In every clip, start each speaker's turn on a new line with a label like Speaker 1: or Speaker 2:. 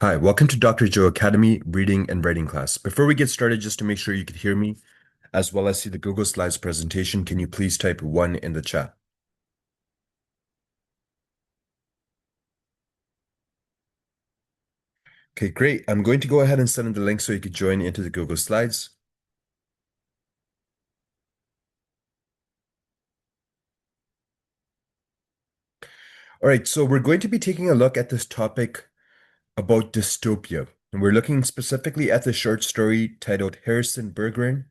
Speaker 1: Hi, welcome to Dr. Joe Academy reading and writing class. Before we get started, just to make sure you could hear me as well as see the Google Slides presentation, can you please type 1 in the chat? Okay, great. I'm going to go ahead and send in the link so you could join into the Google Slides. All right, so we're going to be taking a look at this topic about dystopia. And we're looking specifically at the short story titled Harrison Berggren.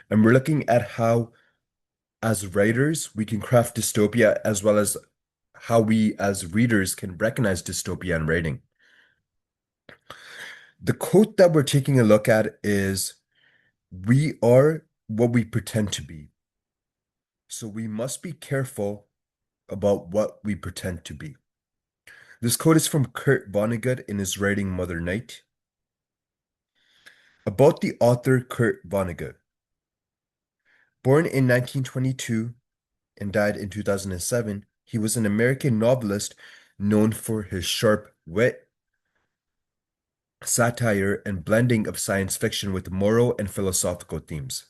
Speaker 1: And we're looking at how, as writers, we can craft dystopia as well as how we, as readers, can recognize dystopia in writing. The quote that we're taking a look at is, "We are what we pretend to be. So we must be careful about what we pretend to be." This quote is from Kurt Vonnegut in his writing Mother Night. About the author Kurt Vonnegut. Born in 1922 and died in 2007, he was an American novelist known for his sharp wit, satire, and blending of science fiction with moral and philosophical themes.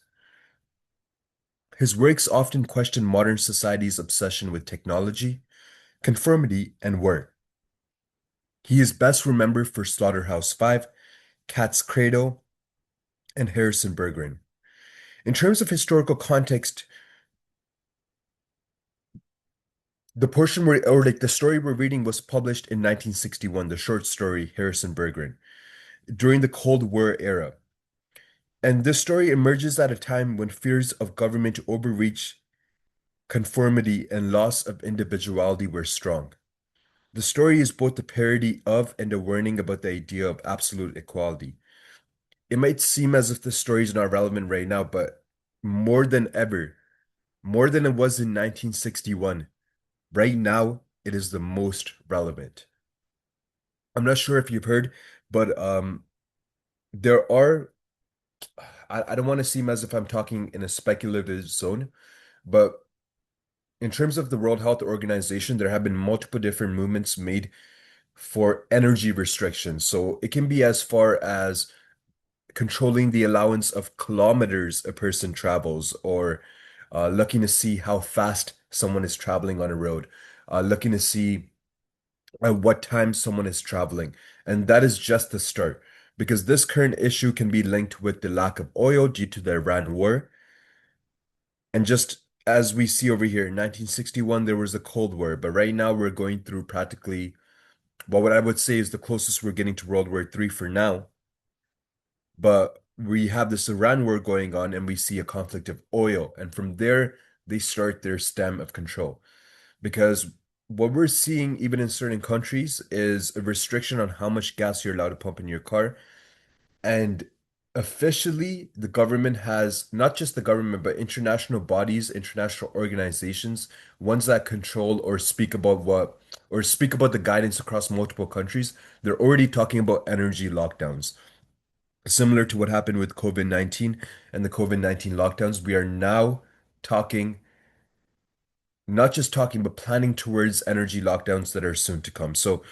Speaker 1: His works often question modern society's obsession with technology, conformity, and war. He is best remembered for Slaughterhouse-Five, Cat's Cradle, and Harrison Berggren. In terms of historical context, the story we're reading was published in 1961, the short story Harrison Berggren, during the Cold War era. And this story emerges at a time when fears of government overreach, conformity, and loss of individuality were strong. The story is both a parody of and a warning about the idea of absolute equality. It might seem as if the story is not relevant right now, but more than ever, more than it was in 1961, right now it is the most relevant. I'm not sure if you've heard, but there are, I don't want to seem as if I'm talking in a speculative zone, but in terms of the World Health Organization, there have been multiple different movements made for energy restrictions. So it can be as far as controlling the allowance of kilometers a person travels, or looking to see how fast someone is traveling on a road, looking to see at what time someone is traveling. And that is just the start, because this current issue can be linked with the lack of oil due to the Iran war. And just as we see over here, in 1961, there was a Cold War, but right now we're going through practically, well, what I would say is the closest we're getting to World War III for now. But we have this Iran war going on, and we see a conflict of oil. And from there, they start their stem of control. Because what we're seeing, even in certain countries, is a restriction on how much gas you're allowed to pump in your car. And officially, the government has, not just the government, but international bodies, international organizations, ones that control or speak about the guidance across multiple countries. They're already talking about energy lockdowns. Similar to what happened with COVID-19 and the COVID-19 lockdowns, we are now talking, not just talking, but planning towards energy lockdowns that are soon to come. So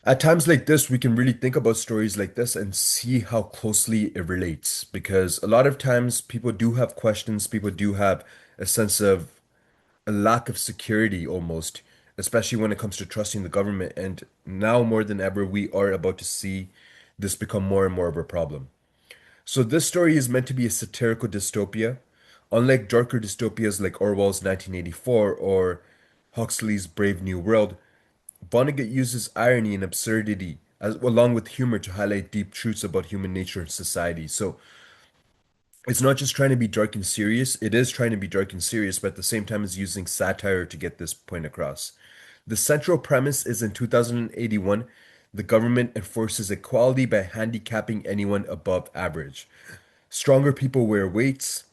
Speaker 1: at times like this, we can really think about stories like this and see how closely it relates. Because a lot of times people do have questions, people do have a sense of a lack of security almost, especially when it comes to trusting the government. And now more than ever, we are about to see this become more and more of a problem. So this story is meant to be a satirical dystopia. Unlike darker dystopias like Orwell's 1984 or Huxley's Brave New World, Vonnegut uses irony and absurdity along with humor to highlight deep truths about human nature and society. So it's not just trying to be dark and serious, it is trying to be dark and serious, but at the same time is using satire to get this point across. The central premise is in 2081, the government enforces equality by handicapping anyone above average. Stronger people wear weights,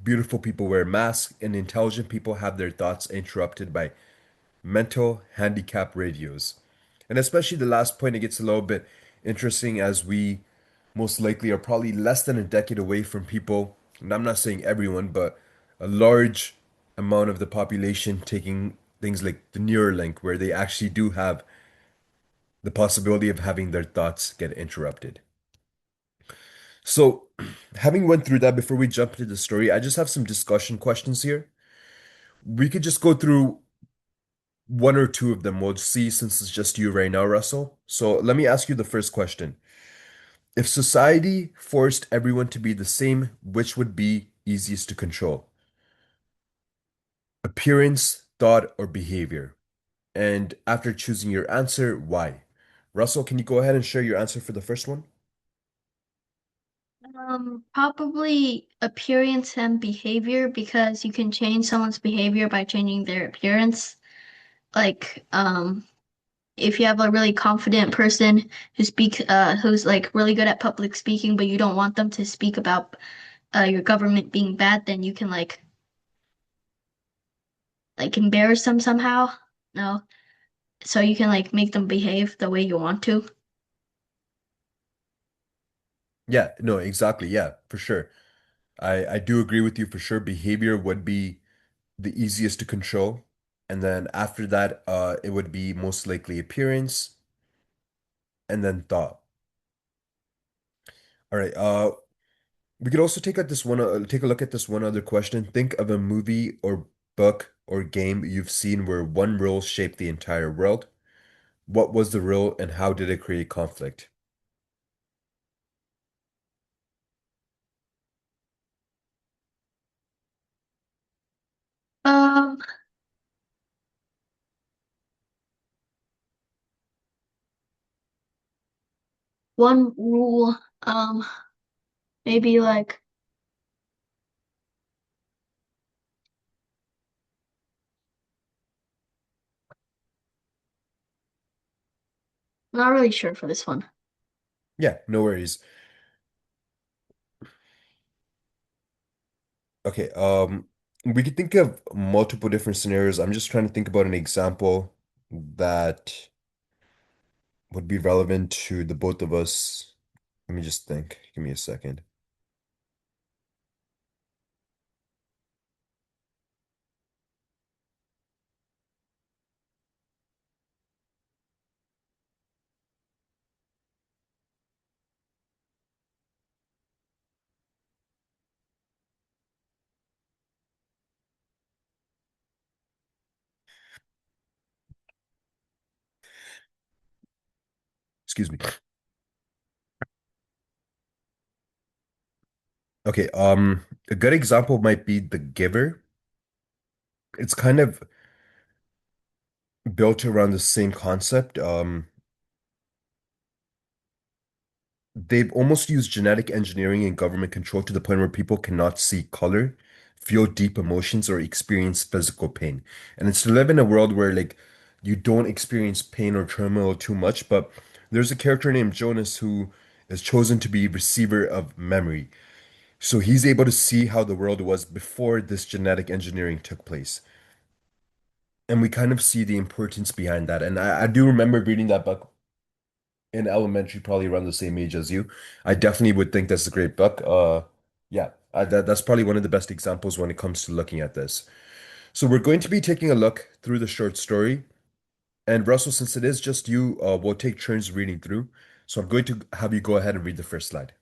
Speaker 1: beautiful people wear masks, and intelligent people have their thoughts interrupted by mental handicap radios. And especially the last point, it gets a little bit interesting as we most likely are probably less than a decade away from people, and I'm not saying everyone, but a large amount of the population taking things like the Neuralink, where they actually do have the possibility of having their thoughts get interrupted. So, having went through that before we jump into the story, I just have some discussion questions here. We could just go through one or two of them. We'll see since it's just you right now, Russell. So, let me ask you the first question. If society forced everyone to be the same, which would be easiest to control? Appearance, thought, or behavior? And after choosing your answer, why? Russell, can you go ahead and share your answer for the first one?
Speaker 2: Probably appearance and behavior because you can change someone's behavior by changing their appearance. Like, if you have a really confident person who's like really good at public speaking, but you don't want them to speak about your government being bad, then you can like embarrass them somehow. No, so you can like make them behave the way you want to.
Speaker 1: Yeah, no, exactly. Yeah, for sure. I do agree with you for sure. Behavior would be the easiest to control. And then after that, it would be most likely appearance and then thought. All right. We could also take a look at this one other question. Think of a movie or book or game you've seen where one rule shaped the entire world. What was the rule and how did it create conflict?
Speaker 2: Um, one rule, maybe like not really sure for this one.
Speaker 1: Yeah, no worries. Okay, we could think of multiple different scenarios. I'm just trying to think about an example that would be relevant to the both of us. Let me just think. Give me a second. Excuse me. Okay, a good example might be The Giver. It's kind of built around the same concept. They've almost used genetic engineering and government control to the point where people cannot see color, feel deep emotions, or experience physical pain. And it's to live in a world where like you don't experience pain or turmoil too much, but there's a character named Jonas who is chosen to be receiver of memory. So he's able to see how the world was before this genetic engineering took place. And we kind of see the importance behind that. And I do remember reading that book in elementary, probably around the same age as you. I definitely would think that's a great book. Yeah, that's probably one of the best examples when it comes to looking at this. So we're going to be taking a look through the short story. And Russell, since it is just you, we'll take turns reading through. So I'm going to have you go ahead and read the first slide.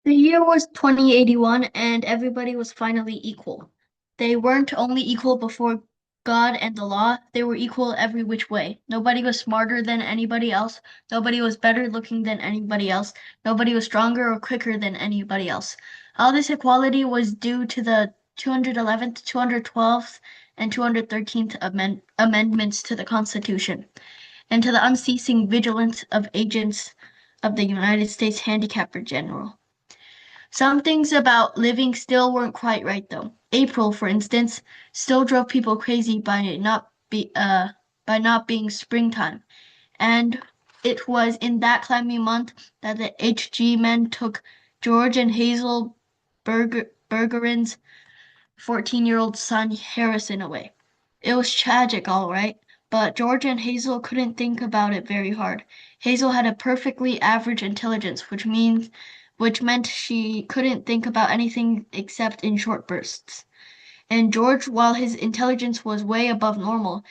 Speaker 2: The year was 2081 and everybody was finally equal. They weren't only equal before God and the law, they were equal every which way. Nobody was smarter than anybody else. Nobody was better looking than anybody else. Nobody was stronger or quicker than anybody else. All this equality was due to the 211th, 212th, and 213th amendments to the Constitution, and to the unceasing vigilance of agents of the United States Handicapper General. Some things about living still weren't quite right though. April, for instance, still drove people crazy by not being springtime. And it was in that clammy month that the HG men took George and Hazel Bergerin's 14-year-old son Harrison away. It was tragic, all right, but George and Hazel couldn't think about it very hard. Hazel had a perfectly average intelligence, which meant she couldn't think about anything except in short bursts. And George, while his intelligence was way above normal,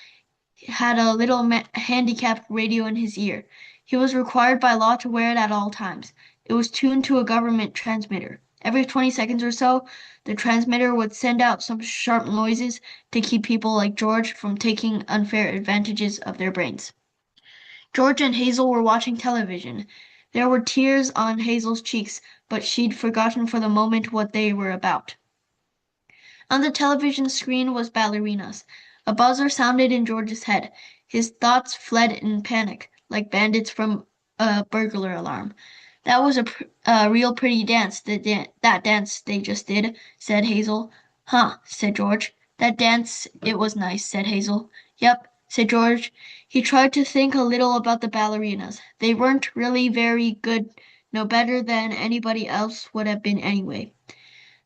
Speaker 2: had a little handicapped radio in his ear. He was required by law to wear it at all times. It was tuned to a government transmitter. Every 20 seconds or so, the transmitter would send out some sharp noises to keep people like George from taking unfair advantages of their brains. George and Hazel were watching television. There were tears on Hazel's cheeks, but she'd forgotten for the moment what they were about. On the television screen was ballerinas. A buzzer sounded in George's head. His thoughts fled in panic, like bandits from a burglar alarm. That was a real pretty dance, that dance they just did, said Hazel. Huh, said George. That dance, it was nice, said Hazel. Yep, said George. He tried to think a little about the ballerinas. They weren't really very good, no better than anybody else would have been anyway.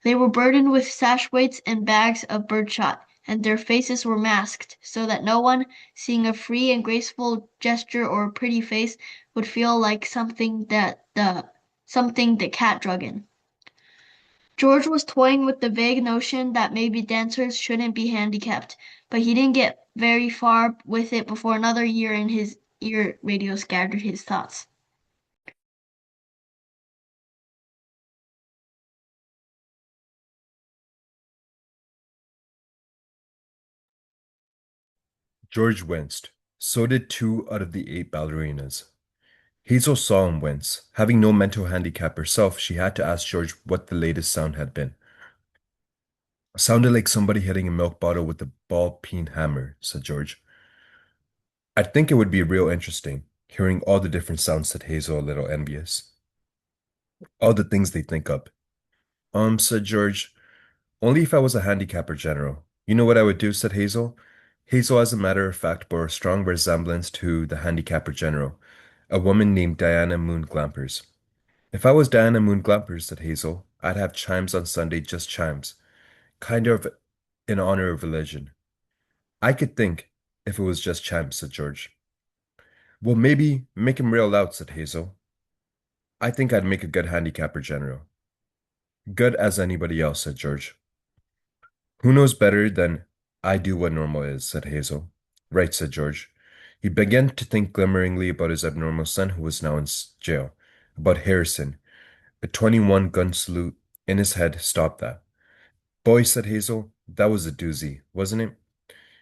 Speaker 2: They were burdened with sash weights and bags of birdshot, and their faces were masked, so that no one, seeing a free and graceful gesture or a pretty face, would feel like something the cat drug in. George was toying with the vague notion that maybe dancers shouldn't be handicapped, but he didn't get very far with it before another year in his ear radio scattered his thoughts.
Speaker 1: George winced. So did 2 out of the 8 ballerinas. Hazel saw him wince. Having no mental handicap herself, she had to ask George what the latest sound had been. Sounded like somebody hitting a milk bottle with a ball-peen hammer, said George. I think it would be real interesting, hearing all the different sounds, said Hazel, a little envious. All the things they think up. Said George. Only if I was a handicapper general. You know what I would do, said Hazel. Hazel, as a matter of fact, bore a strong resemblance to the handicapper general, a woman named Diana Moon Glampers. If I was Diana Moon Glampers, said Hazel, I'd have chimes on Sunday, just chimes, kind of in honor of religion. I could think, if it was just chimes, said George. Well, maybe make him real loud, said Hazel. I think I'd make a good handicapper general. Good as anybody else, said George. Who knows better than I do what normal is, said Hazel. Right, said George. He began to think glimmeringly about his abnormal son who was now in jail, about Harrison. A 21 gun salute in his head stopped that. Boy, said Hazel, that was a doozy, wasn't it?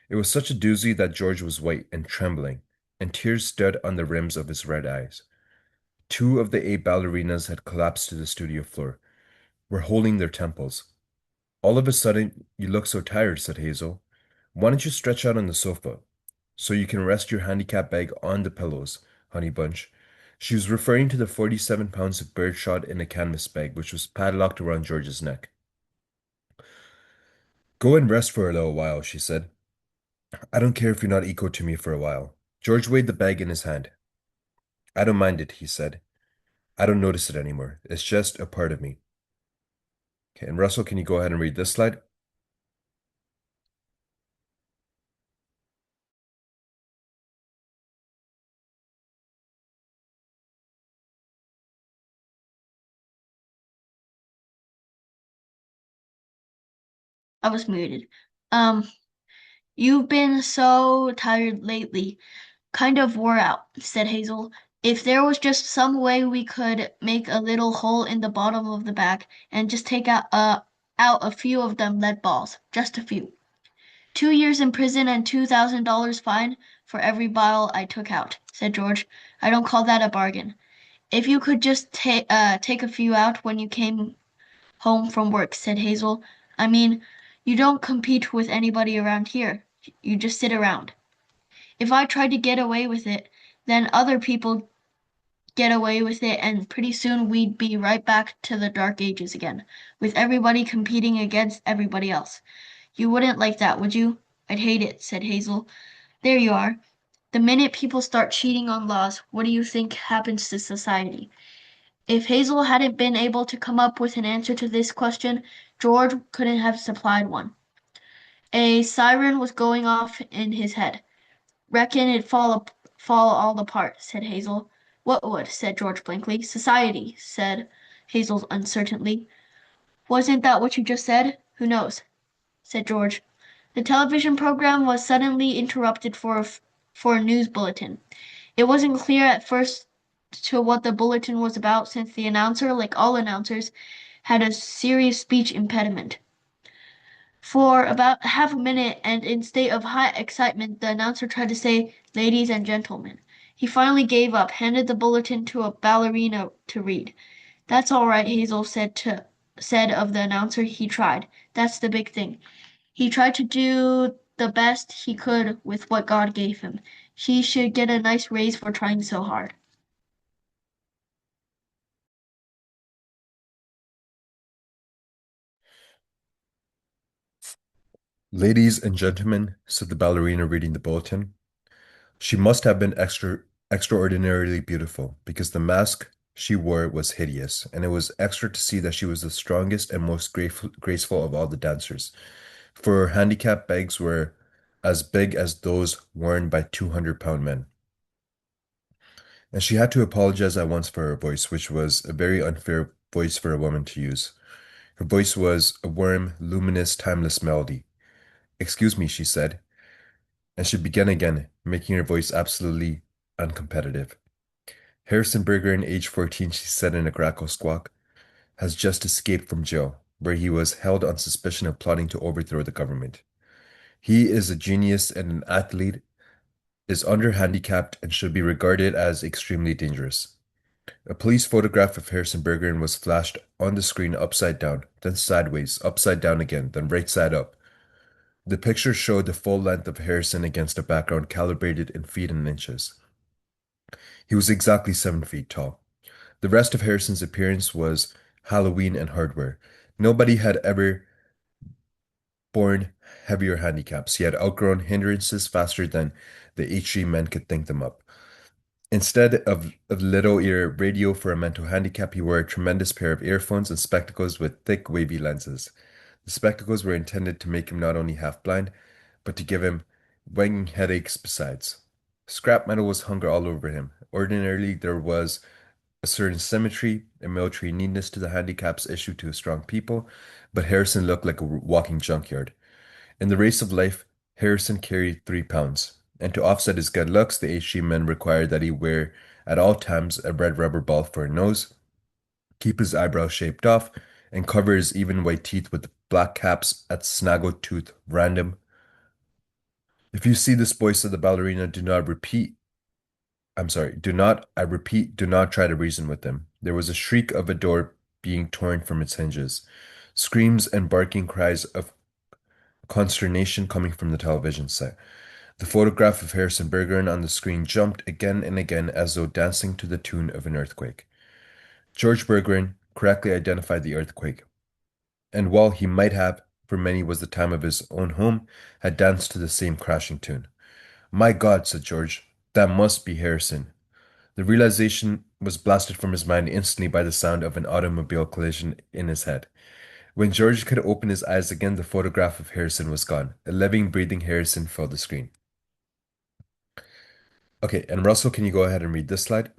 Speaker 1: It was such a doozy that George was white and trembling, and tears stood on the rims of his red eyes. 2 of the 8 ballerinas had collapsed to the studio floor, were holding their temples. All of a sudden, you look so tired, said Hazel. Why don't you stretch out on the sofa, so you can rest your handicap bag on the pillows, honey bunch? She was referring to the 47 pounds of birdshot in a canvas bag, which was padlocked around George's neck. Go and rest for a little while, she said. I don't care if you're not equal to me for a while. George weighed the bag in his hand. I don't mind it, he said. I don't notice it anymore. It's just a part of me. Okay, and Russell, can you go ahead and read this slide?
Speaker 2: I was muted. Um, you've been so tired lately. Kind of wore out, said Hazel. If there was just some way we could make a little hole in the bottom of the bag and just take out a few of them lead balls, just a few. 2 years in prison and $2,000 fine for every bottle I took out, said George. I don't call that a bargain. If you could just take a few out when you came home from work, said Hazel. I mean, you don't compete with anybody around here. You just sit around. If I tried to get away with it, then other people get away with it, and pretty soon we'd be right back to the dark ages again, with everybody competing against everybody else. You wouldn't like that, would you? I'd hate it, said Hazel. There you are. The minute people start cheating on laws, what do you think happens to society? If Hazel hadn't been able to come up with an answer to this question, George couldn't have supplied one. A siren was going off in his head. Reckon it'd fall all apart, said Hazel. What would? Said George blankly. Society, said Hazel uncertainly. Wasn't that what you just said? Who knows? said George. The television program was suddenly interrupted for a news bulletin. It wasn't clear at first to what the bulletin was about since the announcer, like all announcers, had a serious speech impediment. For about half a minute, and in a state of high excitement, the announcer tried to say, "Ladies and gentlemen." He finally gave up, handed the bulletin to a ballerina to read. "That's all right," Hazel said of the announcer. "He tried. That's the big thing. He tried to do the best he could with what God gave him. He should get a nice raise for trying so hard."
Speaker 1: Ladies and gentlemen, said the ballerina reading the bulletin. She must have been extraordinarily beautiful, because the mask she wore was hideous, and it was extra to see that she was the strongest and most graceful of all the dancers, for her handicap bags were as big as those worn by 200-pound men. And she had to apologize at once for her voice, which was a very unfair voice for a woman to use. Her voice was a warm, luminous, timeless melody. "Excuse me," she said, and she began again, making her voice absolutely uncompetitive. "Harrison Bergeron, age 14," she said in a crackle squawk, "has just escaped from jail, where he was held on suspicion of plotting to overthrow the government. He is a genius and an athlete, is under-handicapped, and should be regarded as extremely dangerous." A police photograph of Harrison Bergeron was flashed on the screen upside down, then sideways, upside down again, then right side up. The picture showed the full length of Harrison against a background calibrated in feet and inches. He was exactly 7 feet tall. The rest of Harrison's appearance was Halloween and hardware. Nobody had ever borne heavier handicaps. He had outgrown hindrances faster than the H3 men could think them up. Instead of a little ear radio for a mental handicap, he wore a tremendous pair of earphones and spectacles with thick, wavy lenses. The spectacles were intended to make him not only half blind, but to give him wagging headaches besides. Scrap metal was hung all over him. Ordinarily, there was a certain symmetry and military neatness to the handicaps issued to strong people, but Harrison looked like a walking junkyard. In the race of life, Harrison carried 3 pounds, and to offset his good looks, the HG men required that he wear at all times a red rubber ball for a nose, keep his eyebrows shaved off, and cover his even white teeth with black caps at snaggle-tooth random. "If you see this boy," said the ballerina, do not, I repeat, do not try to reason with him." There was a shriek of a door being torn from its hinges, screams and barking cries of consternation coming from the television set. The photograph of Harrison Bergeron on the screen jumped again and again as though dancing to the tune of an earthquake. George Bergeron correctly identified the earthquake, and while he might have, for many was the time of his own home, had danced to the same crashing tune. "My God," said George, "that must be Harrison." The realization was blasted from his mind instantly by the sound of an automobile collision in his head. When George could open his eyes again, the photograph of Harrison was gone. A living, breathing Harrison filled the screen. Okay, and Russell, can you go ahead and read this slide?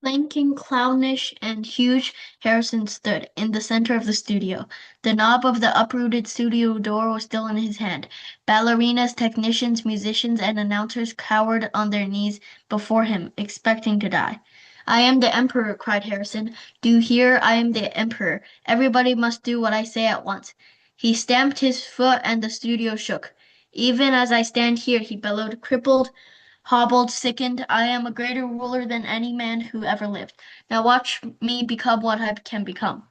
Speaker 2: Flanking, clownish, and huge, Harrison stood in the center of the studio. The knob of the uprooted studio door was still in his hand. Ballerinas, technicians, musicians, and announcers cowered on their knees before him, expecting to die. "I am the Emperor," cried Harrison. "Do you hear? I am the Emperor. Everybody must do what I say at once." He stamped his foot and the studio shook. "Even as I stand here," he bellowed, "crippled, hobbled, sickened, I am a greater ruler than any man who ever lived. Now watch me become what I can become."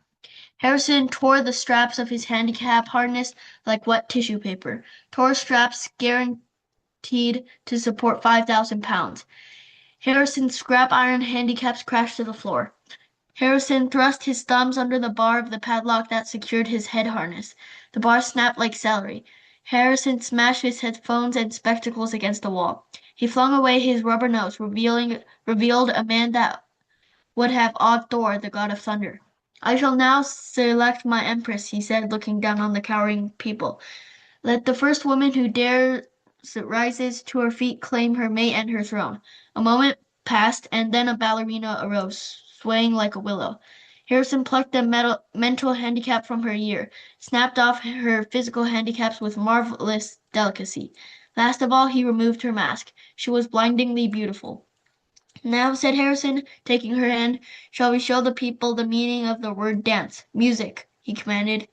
Speaker 2: Harrison tore the straps of his handicap harness like wet tissue paper, tore straps guaranteed to support 5,000 pounds. Harrison's scrap iron handicaps crashed to the floor. Harrison thrust his thumbs under the bar of the padlock that secured his head harness. The bar snapped like celery. Harrison smashed his headphones and spectacles against the wall. He flung away his rubber nose, revealed a man that would have awed Thor, the god of thunder. "I shall now select my empress," he said, looking down on the cowering people. "Let the first woman who dares rises to her feet claim her mate and her throne." A moment passed, and then a ballerina arose, swaying like a willow. Harrison plucked the mental handicap from her ear, snapped off her physical handicaps with marvelous delicacy. Last of all, he removed her mask. She was blindingly beautiful. Now, said Harrison, taking her hand, shall we show the people the meaning of the word dance? Music, he commanded.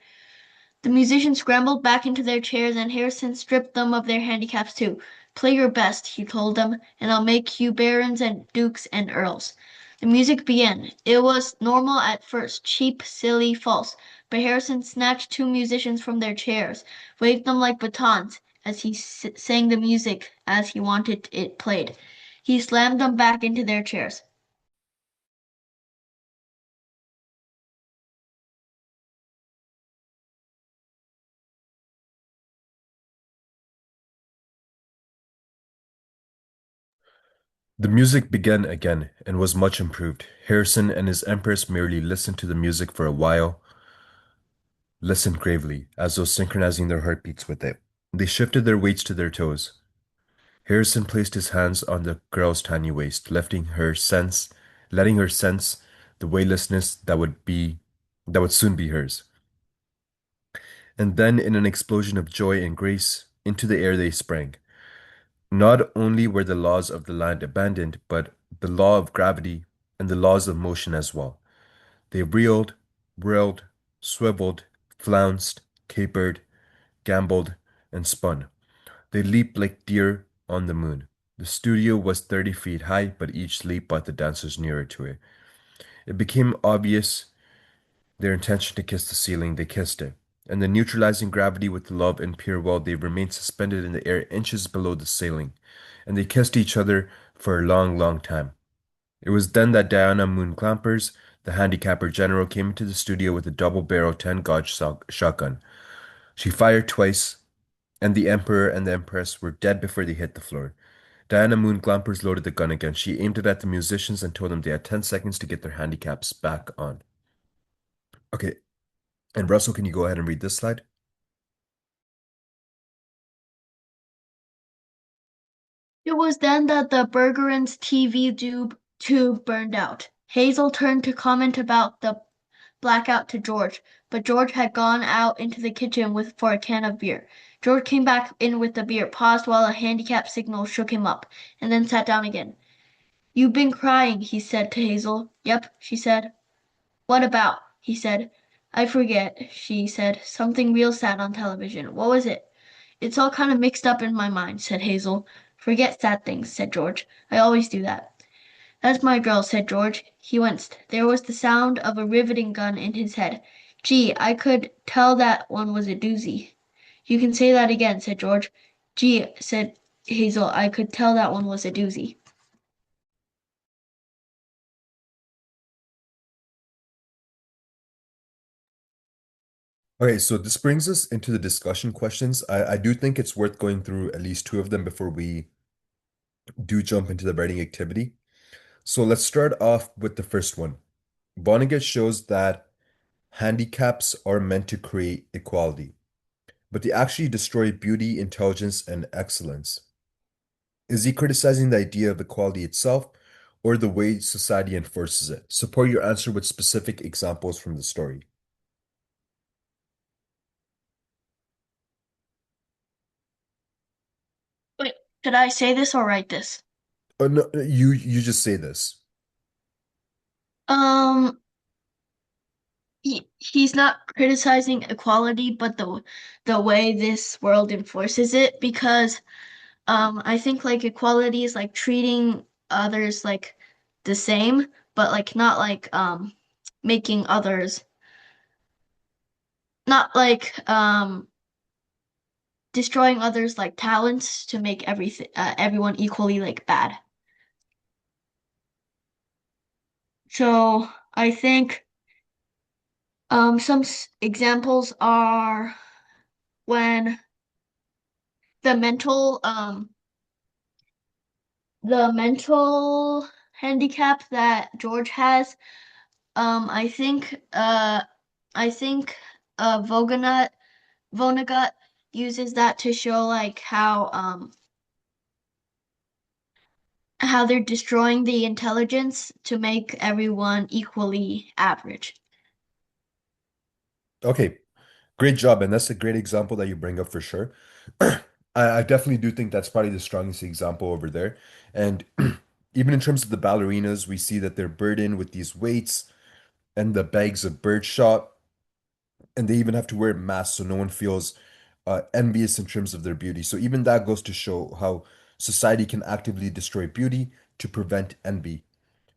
Speaker 2: The musicians scrambled back into their chairs, and Harrison stripped them of their handicaps too. Play your best, he told them, and I'll make you barons and dukes and earls. The music began. It was normal at first, cheap, silly, false, but Harrison snatched two musicians from their chairs, waved them like batons, as he sang the music as he wanted it played. He slammed them back into their chairs.
Speaker 1: The music began again and was much improved. Harrison and his empress merely listened to the music for a while, listened gravely, as though synchronizing their heartbeats with it. They shifted their weights to their toes. Harrison placed his hands on the girl's tiny waist, letting her sense the weightlessness that would soon be hers. And then, in an explosion of joy and grace, into the air they sprang. Not only were the laws of the land abandoned, but the law of gravity and the laws of motion as well. They reeled, whirled, swiveled, flounced, capered, gamboled, and spun. They leaped like deer on the moon. The studio was 30 feet high, but each leap brought the dancers nearer to it. It became obvious their intention to kiss the ceiling. They kissed it. And the neutralizing gravity with love and pure will, they remained suspended in the air inches below the ceiling. And they kissed each other for a long, long time. It was then that Diana Moon Clampers, the handicapper general, came into the studio with a double-barrel 10-gauge shotgun. She fired twice, and the Emperor and the Empress were dead before they hit the floor. Diana Moon Clampers loaded the gun again. She aimed it at the musicians and told them they had 10 seconds to get their handicaps back on. Okay, and Russell, can you go ahead and read this slide?
Speaker 2: It was then that the Bergeron's TV tube burned out. Hazel turned to comment about the blackout to George, but George had gone out into the kitchen for a can of beer. George came back in with the beer, paused while a handicap signal shook him up, and then sat down again. You've been crying, he said to Hazel. Yep, she said. What about? He said. I forget, she said. Something real sad on television. What was it? It's all kind of mixed up in my mind, said Hazel. Forget sad things, said George. I always do that. That's my girl, said George. He winced. There was the sound of a riveting gun in his head. Gee, I could tell that one was a doozy. You can say that again, said George. Gee, said Hazel, I could tell that one was a doozy.
Speaker 1: Okay, so this brings us into the discussion questions. I do think it's worth going through at least two of them before we do jump into the writing activity. So let's start off with the first one. Vonnegut shows that handicaps are meant to create equality, but they actually destroy beauty, intelligence, and excellence. Is he criticizing the idea of equality itself or the way society enforces it? Support your answer with specific examples from the story.
Speaker 2: Wait, should I say this or write this?
Speaker 1: Oh, no, you just say this.
Speaker 2: Um, he's not criticizing equality, but the way this world enforces it, because I think like equality is like treating others like the same, but like not like making others not like destroying others like talents to make everyone equally like bad. So I think some examples are when the mental handicap that George has. I think Vonnegut uses that to show like how they're destroying the intelligence to make everyone equally average.
Speaker 1: Okay, great job. And that's a great example that you bring up for sure. I definitely do think that's probably the strongest example over there. And even in terms of the ballerinas, we see that they're burdened with these weights and the bags of birdshot, and they even have to wear masks so no one feels envious in terms of their beauty. So even that goes to show how society can actively destroy beauty to prevent envy.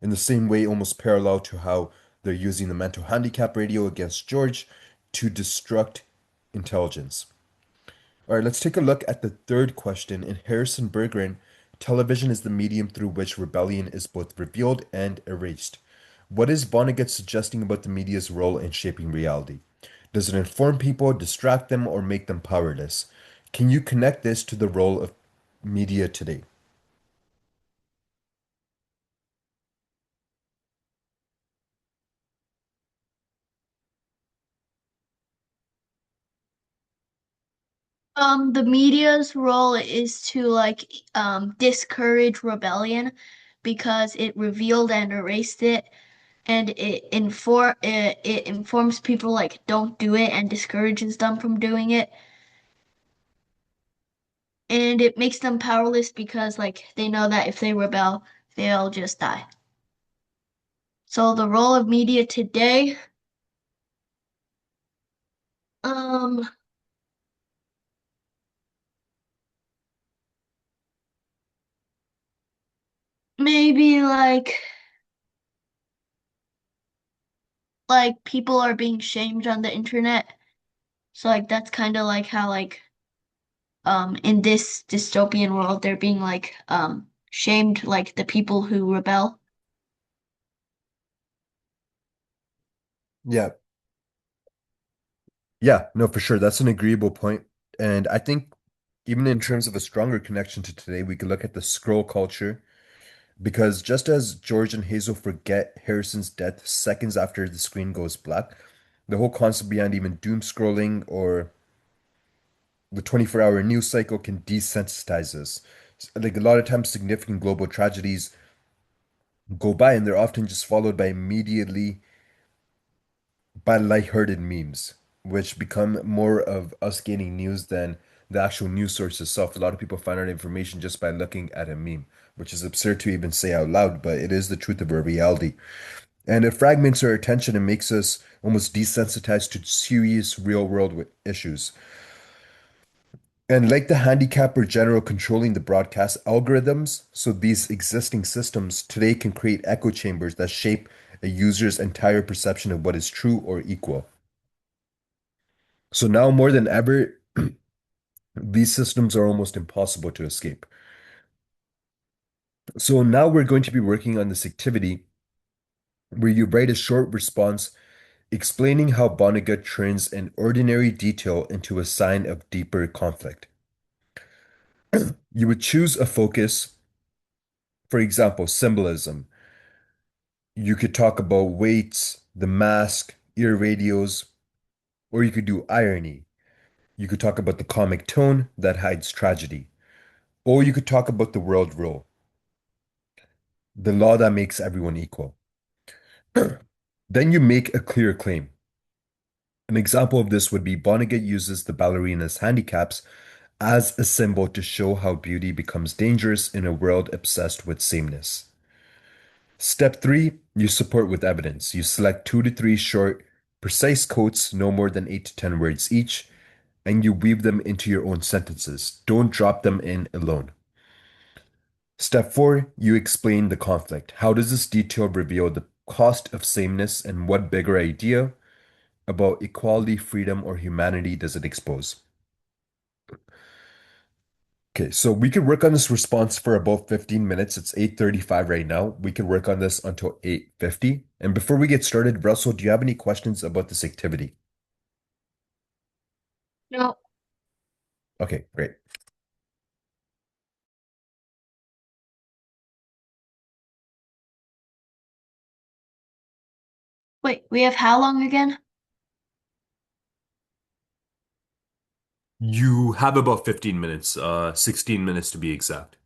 Speaker 1: In the same way, almost parallel to how they're using the mental handicap radio against George to destruct intelligence. All right, let's take a look at the third question. In Harrison Berggren, television is the medium through which rebellion is both revealed and erased. What is Vonnegut suggesting about the media's role in shaping reality? Does it inform people, distract them, or make them powerless? Can you connect this to the role of media today?
Speaker 2: The media's role is to discourage rebellion because it revealed and erased it, and it informs people like don't do it and discourages them from doing it, and it makes them powerless because like they know that if they rebel, they'll just die. So the role of media today, um, maybe like people are being shamed on the internet. So like that's kind of like how in this dystopian world they're being shamed like the people who rebel.
Speaker 1: Yeah, yeah, no, for sure. That's an agreeable point. And I think even in terms of a stronger connection to today, we could look at the scroll culture. Because just as George and Hazel forget Harrison's death seconds after the screen goes black, the whole concept behind even doom scrolling or the 24-hour news cycle can desensitize us. Like a lot of times, significant global tragedies go by and they're often just followed by immediately by lighthearted memes, which become more of us gaining news than the actual news source itself. A lot of people find out information just by looking at a meme, which is absurd to even say out loud, but it is the truth of our reality. And it fragments our attention and makes us almost desensitized to serious real world issues. And like the handicapper general controlling the broadcast algorithms, so these existing systems today can create echo chambers that shape a user's entire perception of what is true or equal. So now more than ever, these systems are almost impossible to escape. So now we're going to be working on this activity where you write a short response explaining how Vonnegut turns an ordinary detail into a sign of deeper conflict. You would choose a focus, for example, symbolism. You could talk about weights, the mask, ear radios, or you could do irony. You could talk about the comic tone that hides tragedy. Or you could talk about the world rule, the law that makes everyone equal. Then you make a clear claim. An example of this would be Vonnegut uses the ballerina's handicaps as a symbol to show how beauty becomes dangerous in a world obsessed with sameness. Step three, you support with evidence. You select 2 to 3 short, precise quotes, no more than 8 to 10 words each, and you weave them into your own sentences. Don't drop them in alone. Step four, you explain the conflict. How does this detail reveal the cost of sameness, and what bigger idea about equality, freedom, or humanity does it expose? Okay, so we could work on this response for about 15 minutes. It's 8:35 right now. We could work on this until 8:50. And before we get started, Russell, do you have any questions about this activity?
Speaker 2: No,
Speaker 1: Okay, great.
Speaker 2: wait, we have how long again?
Speaker 1: You have about 15 minutes, 16 minutes to be exact.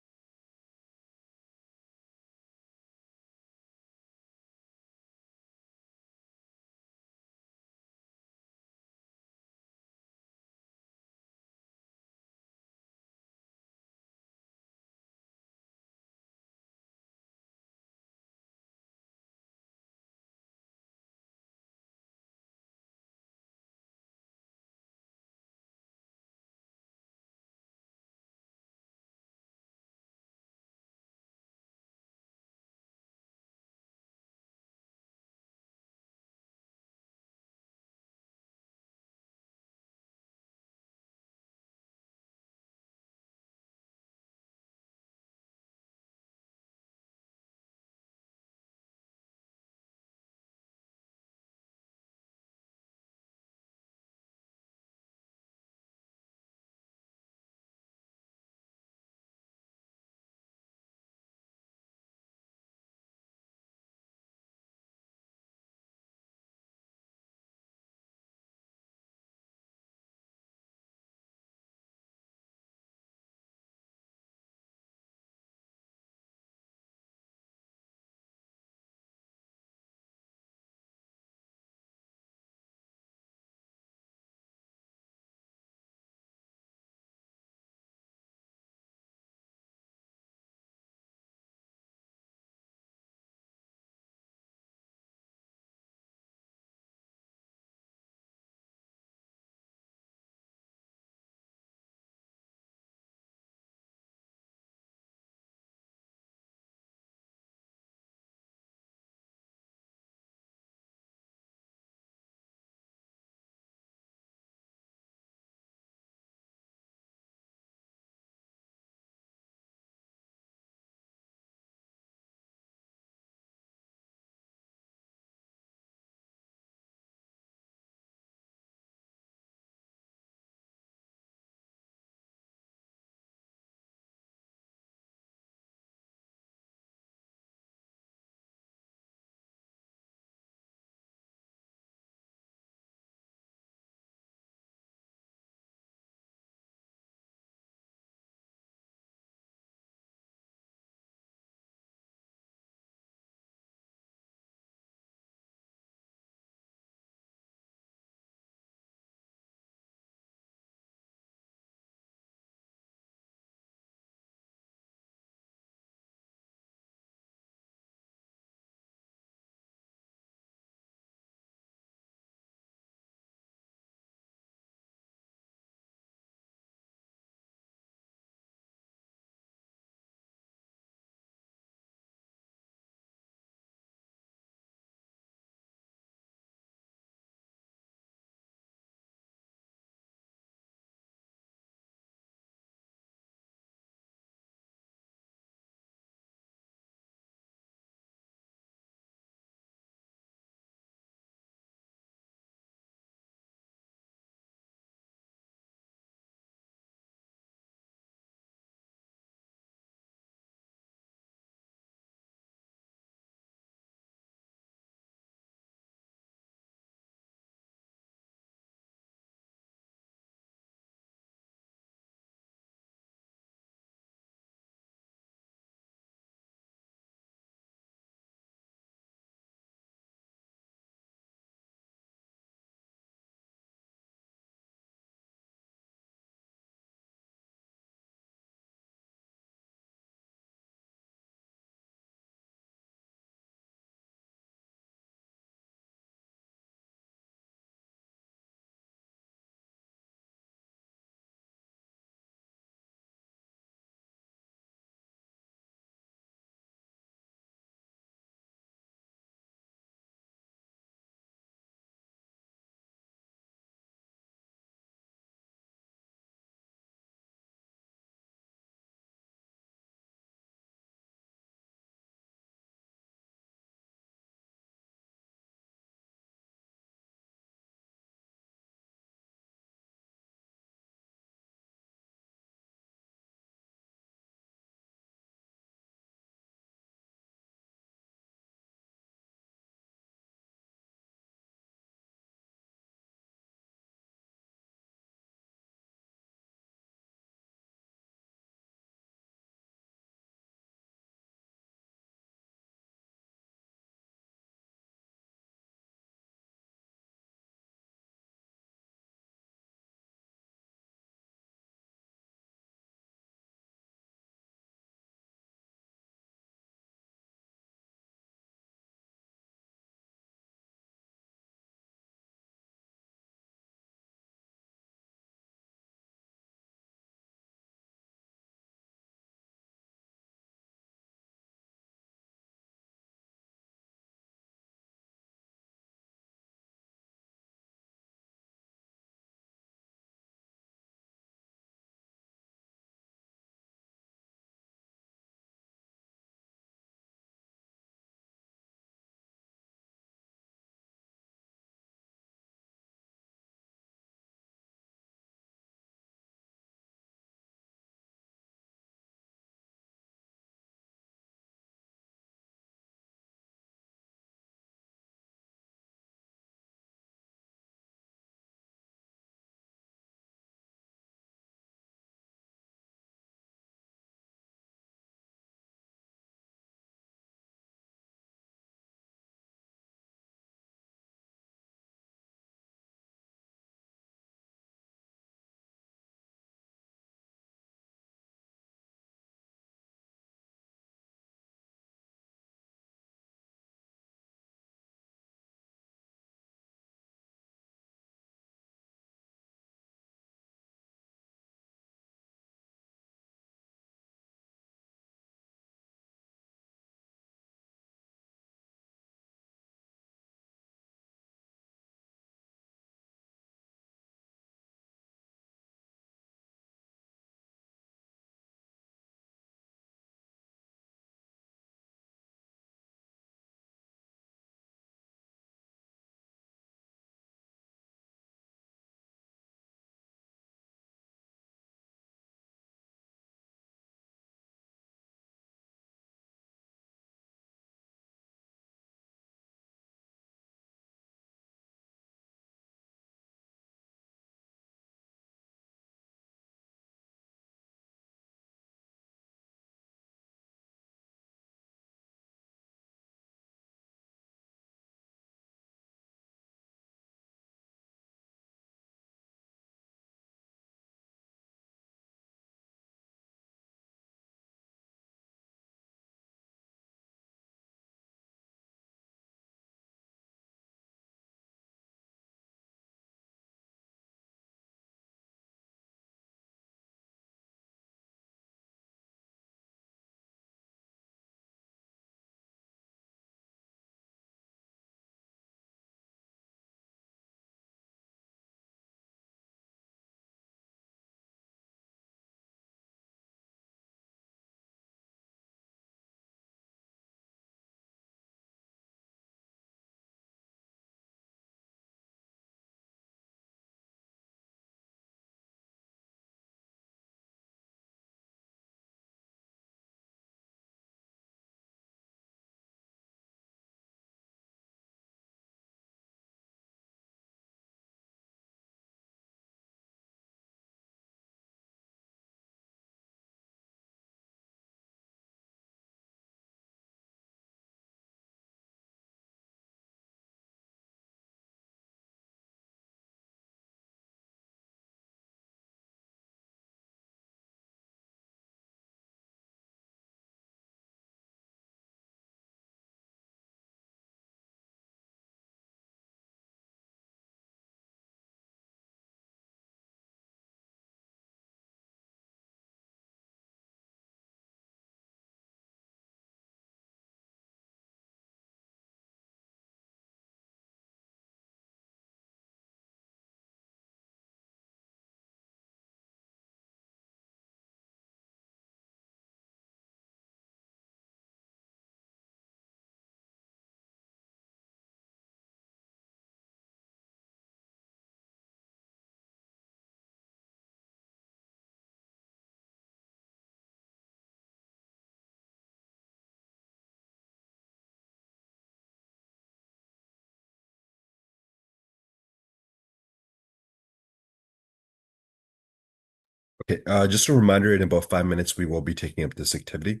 Speaker 1: Okay, just a reminder, in about 5 minutes, we will be taking up this activity.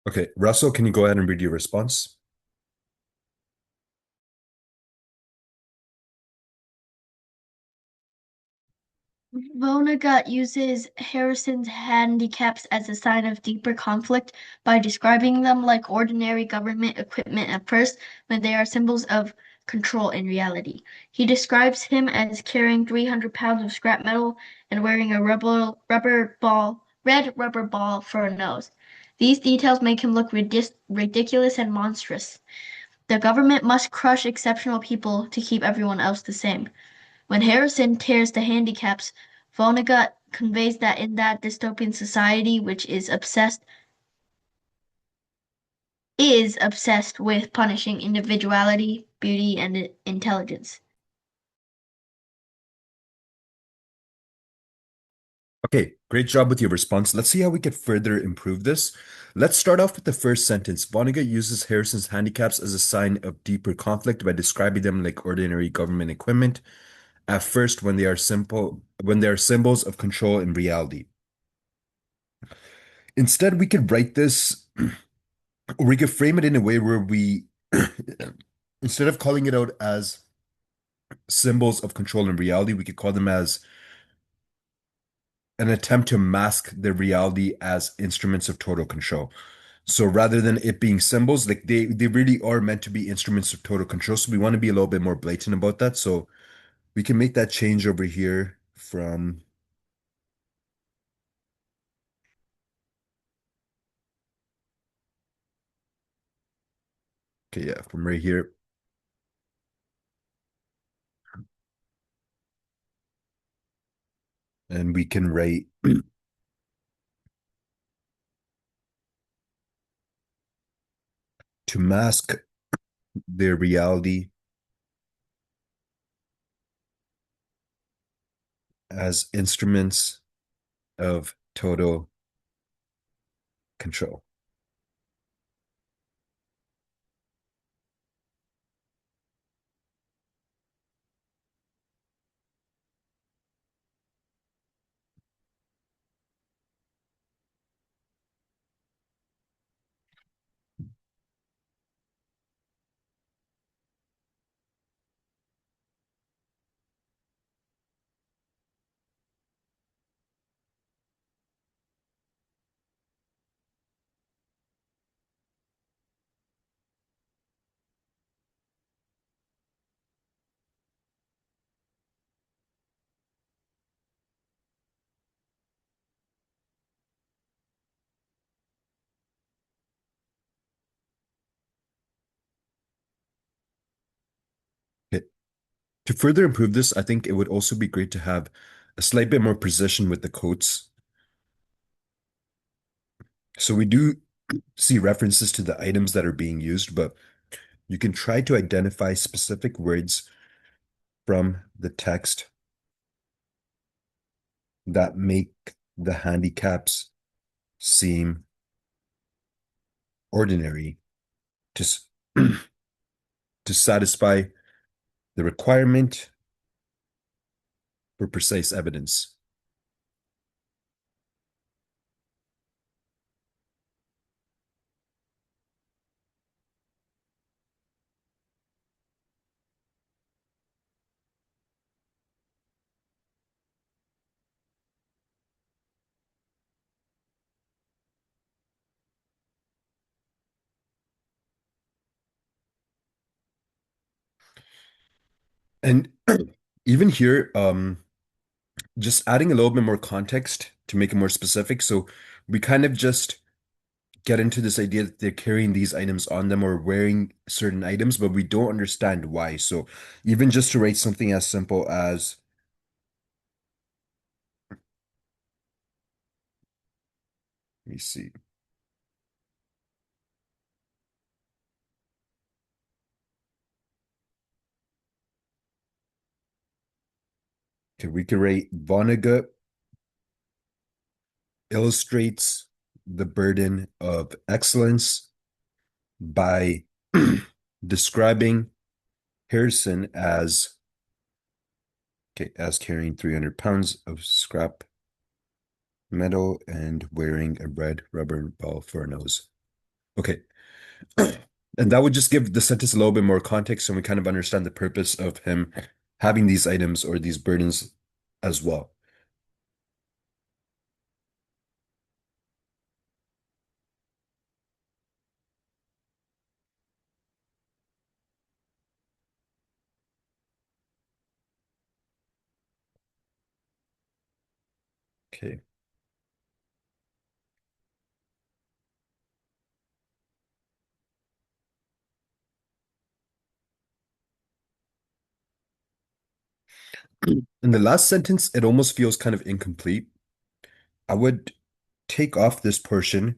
Speaker 1: Okay, Russell, can you go ahead and read your response?
Speaker 2: Vonnegut uses Harrison's handicaps as a sign of deeper conflict by describing them like ordinary government equipment at first, when they are symbols of control in reality. He describes him as carrying 300 pounds of scrap metal and wearing a red rubber ball for a nose. These details make him look ridiculous and monstrous. The government must crush exceptional people to keep everyone else the same. When Harrison tears the handicaps, Vonnegut conveys that in that dystopian society which is obsessed with punishing individuality, beauty, and intelligence.
Speaker 1: Okay, great job with your response. Let's see how we could further improve this. Let's start off with the first sentence. Vonnegut uses Harrison's handicaps as a sign of deeper conflict by describing them like ordinary government equipment at first when they are symbols of control in reality. Instead, we could write this, or we could frame it in a way where we, instead of calling it out as symbols of control in reality, we could call them as an attempt to mask their reality as instruments of total control. So rather than it being symbols, like they really are meant to be instruments of total control. So we want to be a little bit more blatant about that. So we can make that change over here from, okay, yeah, from right here. And we can write to mask their reality as instruments of total control. Okay. To further improve this, I think it would also be great to have a slight bit more precision with the quotes. So we do see references to the items that are being used, but you can try to identify specific words from the text that make the handicaps seem ordinary to to satisfy the requirement for precise evidence. And even here, just adding a little bit more context to make it more specific. So we kind of just get into this idea that they're carrying these items on them or wearing certain items, but we don't understand why. So even just to write something as simple as, let me see. Okay, we could write Vonnegut illustrates the burden of excellence by describing Harrison as, okay, as carrying 300 pounds of scrap metal and wearing a red rubber ball for a nose. Okay. And that would just give the sentence a little bit more context and we kind of understand the purpose of him having these items or these burdens as well. Okay. In the last sentence, it almost feels kind of incomplete. I would take off this portion,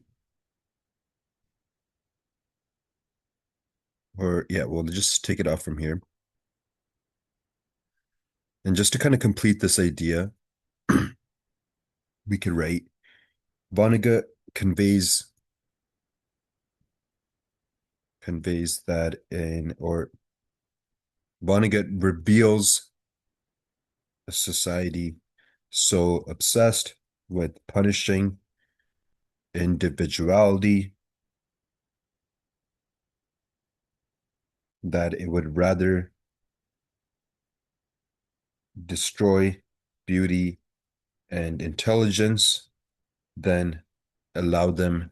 Speaker 1: or yeah, we'll just take it off from here. And just to kind of complete this idea, we could write Vonnegut conveys that in, or Vonnegut reveals a society so obsessed with punishing individuality that it would rather destroy beauty and intelligence than allow them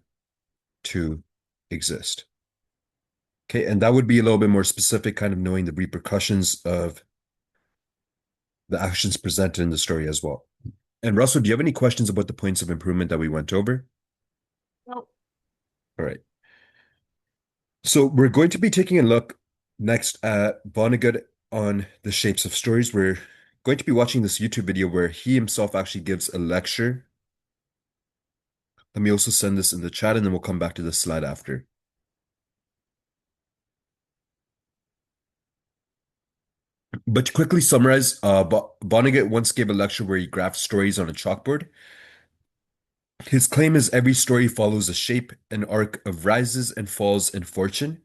Speaker 1: to exist. Okay, and that would be a little bit more specific, kind of knowing the repercussions of the actions presented in the story as well. And Russell, do you have any questions about the points of improvement that we went over?
Speaker 2: Nope.
Speaker 1: All right. So we're going to be taking a look next at Vonnegut on the shapes of stories. We're going to be watching this YouTube video where he himself actually gives a lecture. Let me also send this in the chat and then we'll come back to this slide after. But to quickly summarize, Vonnegut once gave a lecture where he graphed stories on a chalkboard. His claim is every story follows a shape, an arc of rises and falls in fortune.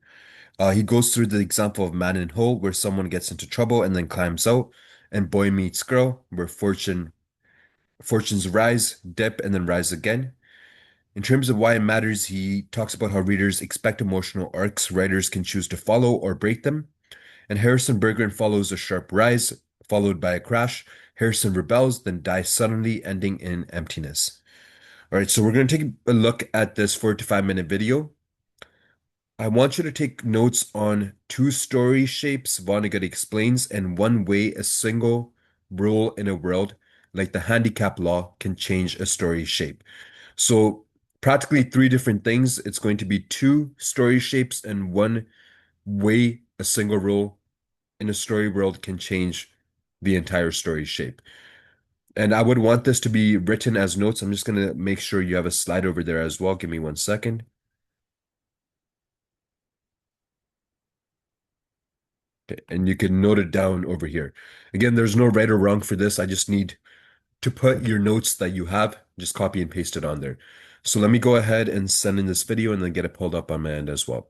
Speaker 1: He goes through the example of Man in Hole, where someone gets into trouble and then climbs out, and Boy Meets Girl, where fortunes rise, dip, and then rise again. In terms of why it matters, he talks about how readers expect emotional arcs writers can choose to follow or break them. And Harrison Bergeron follows a sharp rise, followed by a crash. Harrison rebels, then dies suddenly, ending in emptiness. All right, so we're going to take a look at this 4 to 5 minute video. I want you to take notes on two story shapes Vonnegut explains and one way a single rule in a world like the handicap law can change a story shape. So practically three different things. It's going to be two story shapes and one way a single rule in a story world can change the entire story shape. And I would want this to be written as notes. I'm just going to make sure you have a slide over there as well. Give me 1 second. Okay, and you can note it down over here. Again, there's no right or wrong for this. I just need to put your notes that you have, just copy and paste it on there. So let me go ahead and send in this video and then get it pulled up on my end as well.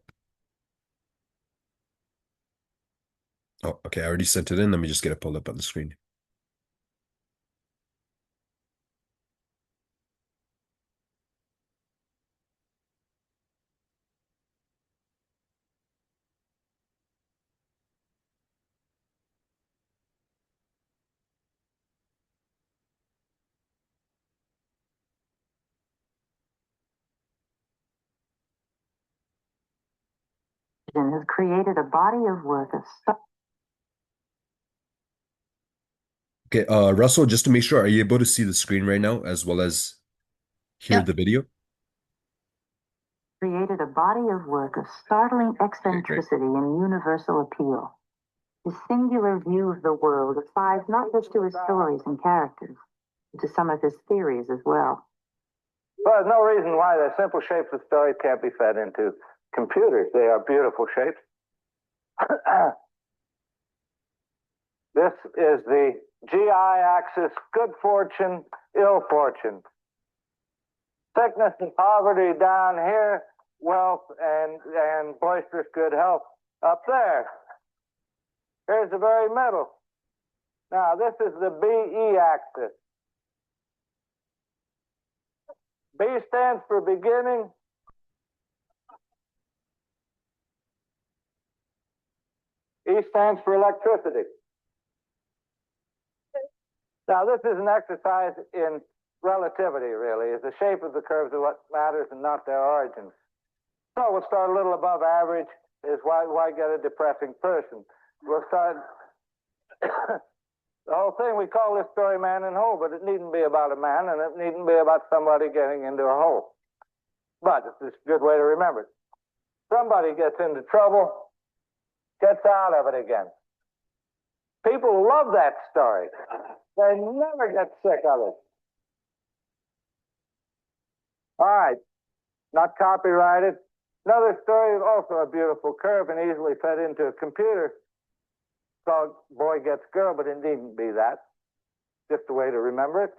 Speaker 1: Oh, okay, I already sent it in. Let me just get it pulled up on the screen.
Speaker 3: Has created a body of work of
Speaker 1: Okay, Russell, just to make sure, are you able to see the screen right now as well as hear
Speaker 2: Yep.
Speaker 1: the video?
Speaker 3: created a body of work of startling eccentricity and universal appeal. His singular view of the world applies not just to his stories and characters, but to some of his theories as well.
Speaker 4: Well, there's no reason why the simple shapes of stories can't be fed into computers. They are beautiful shapes. This is the GI axis, good fortune, ill fortune. Sickness and poverty down here, wealth and boisterous good health up there. Here's the very middle. Now, this is the BE axis. B stands for beginning. E stands for electricity. Now, this is an exercise in relativity, really. Is the shape of the curves are what matters and not their origins. So we'll start a little above average. Is why get a depressing person? We'll start the whole thing. We call this story Man in Hole, but it needn't be about a man, and it needn't be about somebody getting into a hole. But it's a good way to remember it. Somebody gets into trouble, gets out of it again. People love that story. They never get sick of it. All right, not copyrighted. Another story, also a beautiful curve and easily fed into a computer, called Boy Gets Girl, but it needn't be that. Just a way to remember it.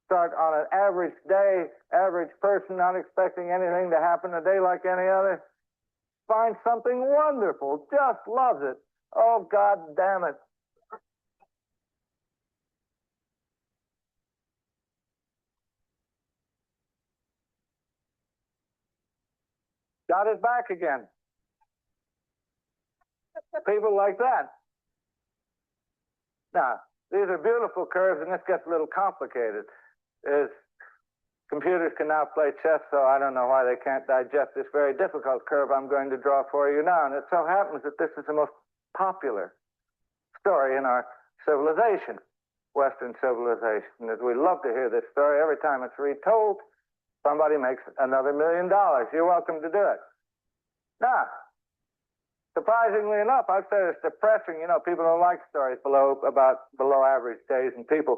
Speaker 4: Start on an average day, average person, not expecting anything to happen a day like any other. Find something wonderful, just loves it. Oh, God damn it. Got it back again. People like that. Now, these are beautiful curves, and this gets a little complicated. Computers can now play chess, so I don't know why they can't digest this very difficult curve I'm going to draw for you now. And it so happens that this is the most popular story in our civilization, Western civilization. As we love to hear this story, every time it's retold, somebody makes another $1 million. You're welcome to do it. Now, surprisingly enough, I've said it's depressing. You know, people don't like stories about below average days and people.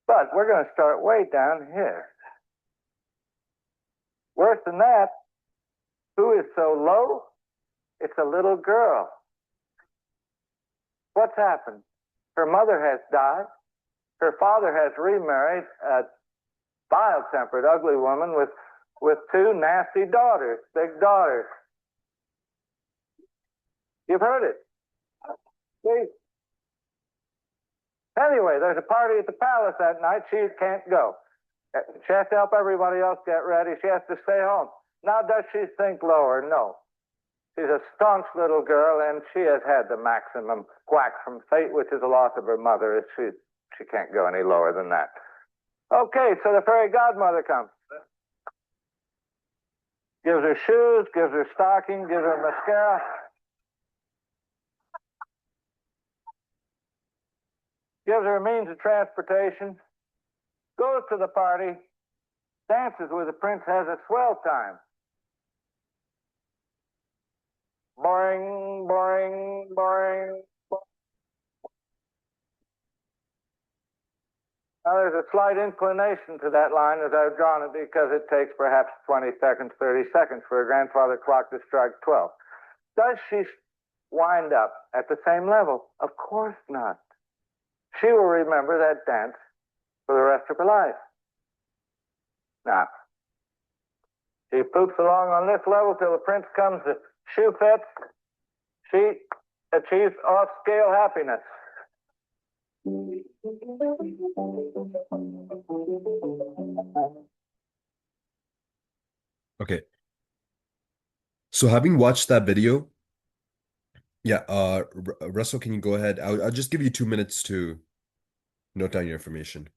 Speaker 4: But we're going to start way down here. Worse than that, who is so low? It's a little girl. What's happened? Her mother has died. Her father has remarried a vile-tempered, ugly woman with two nasty daughters, big daughters. You've heard it. See? Anyway, there's a party at the palace that night. She can't go. She has to help everybody else get ready. She has to stay home. Now, does she think lower? No. She's a staunch little girl, and she has had the maximum whack from fate, which is the loss of her mother. She can't go any lower than that. Okay, so the fairy godmother comes. Gives her shoes, gives her stocking, gives her mascara. Gives her a means of transportation. Goes to the party. Dances with the prince, has a swell time. Boring, boring, boring. Now, there's a slight inclination to that line as I've drawn it because it takes perhaps 20 seconds, 30 seconds for a grandfather clock to strike 12. Does she wind up at the same level? Of course not. She will remember that dance for the rest of her life. Now, she poops along on this level till the prince comes, the shoe fits. She achieves off-scale happiness.
Speaker 1: Okay. So having watched that video, yeah, Russell, can you go ahead? I'll just give you 2 minutes to note down your information.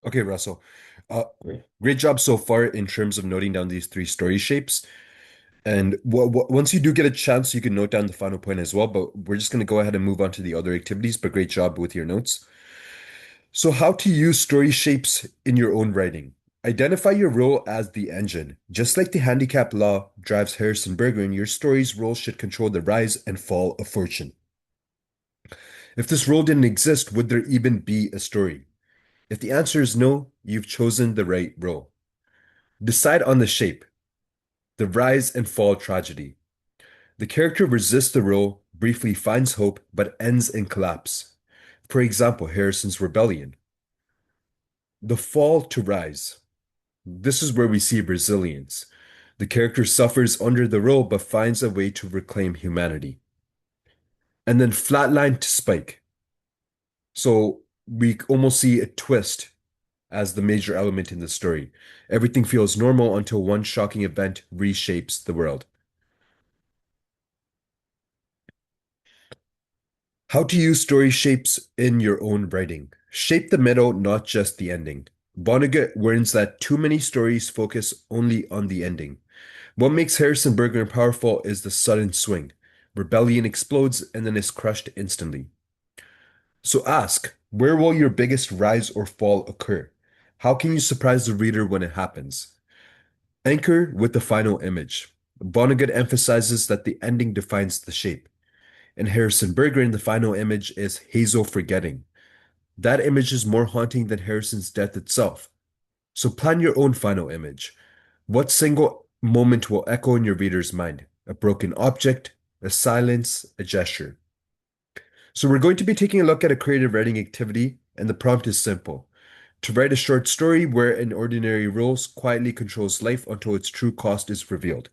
Speaker 1: Okay, Russell. Great job so far in terms of noting down these three story shapes. And once you do get a chance, you can note down the final point as well. But we're just going to go ahead and move on to the other activities. But great job with your notes. So, how to use story shapes in your own writing. Identify your role as the engine. Just like the handicap law drives Harrison Berger, your story's role should control the rise and fall of fortune. If this role didn't exist, would there even be a story? If the answer is no, you've chosen the right role. Decide on the shape, the rise and fall tragedy. The character resists the role, briefly finds hope, but ends in collapse. For example, Harrison's rebellion. The fall to rise. This is where we see resilience. The character suffers under the role but finds a way to reclaim humanity. And then flatline to spike. So we almost see a twist as the major element in the story. Everything feels normal until one shocking event reshapes the world. How to use story shapes in your own writing. Shape the middle, not just the ending. Vonnegut warns that too many stories focus only on the ending. What makes Harrison Berger powerful is the sudden swing. Rebellion explodes and then is crushed instantly. So ask, where will your biggest rise or fall occur? How can you surprise the reader when it happens? Anchor with the final image. Vonnegut emphasizes that the ending defines the shape. In Harrison Berger, the final image is Hazel forgetting. That image is more haunting than Harrison's death itself. So plan your own final image. What single moment will echo in your reader's mind? A broken object, a silence, a gesture. So we're going to be taking a look at a creative writing activity, and the prompt is simple. To write a short story where an ordinary role quietly controls life until its true cost is revealed.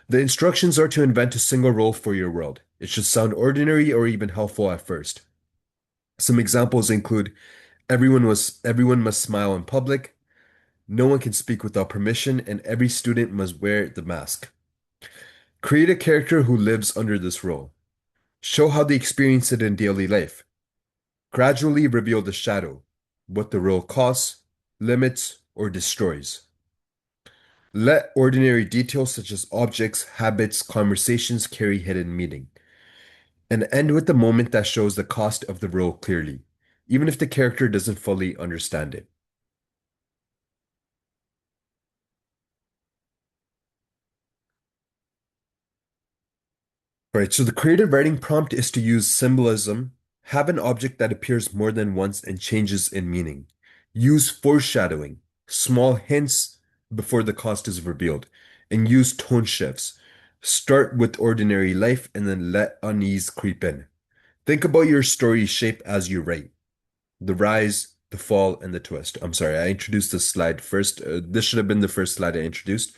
Speaker 1: The instructions are to invent a single role for your world. It should sound ordinary or even helpful at first. Some examples include everyone must smile in public, no one can speak without permission, and every student must wear the mask. Create a character who lives under this role. Show how they experience it in daily life. Gradually reveal the shadow, what the role costs, limits, or destroys. Let ordinary details such as objects, habits, conversations carry hidden meaning. And end with the moment that shows the cost of the role clearly, even if the character doesn't fully understand it. All right, so the creative writing prompt is to use symbolism, have an object that appears more than once and changes in meaning. Use foreshadowing, small hints before the cost is revealed, and use tone shifts. Start with ordinary life and then let unease creep in. Think about your story shape as you write. The rise, the fall, and the twist. I'm sorry, I introduced this slide first. This should have been the first slide I introduced.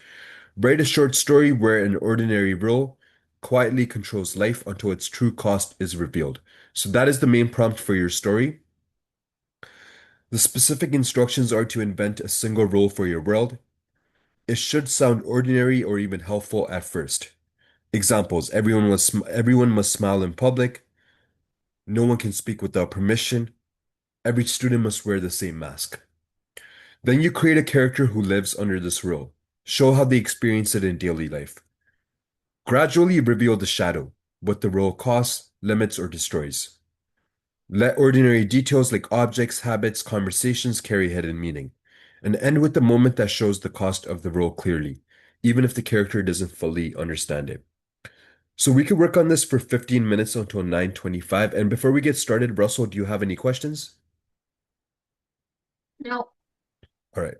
Speaker 1: Write a short story where an ordinary role quietly controls life until its true cost is revealed. So that is the main prompt for your story. The specific instructions are to invent a single role for your world. It should sound ordinary or even helpful at first. Examples: everyone must smile in public. No one can speak without permission. Every student must wear the same mask. Then you create a character who lives under this role. Show how they experience it in daily life. Gradually reveal the shadow, what the role costs, limits, or destroys. Let ordinary details like objects, habits, conversations carry hidden meaning. And end with the moment that shows the cost of the role clearly, even if the character doesn't fully understand it. So we could work on this for 15 minutes until 9:25. And before we get started, Russell, do you have any questions?
Speaker 2: No.
Speaker 1: All right.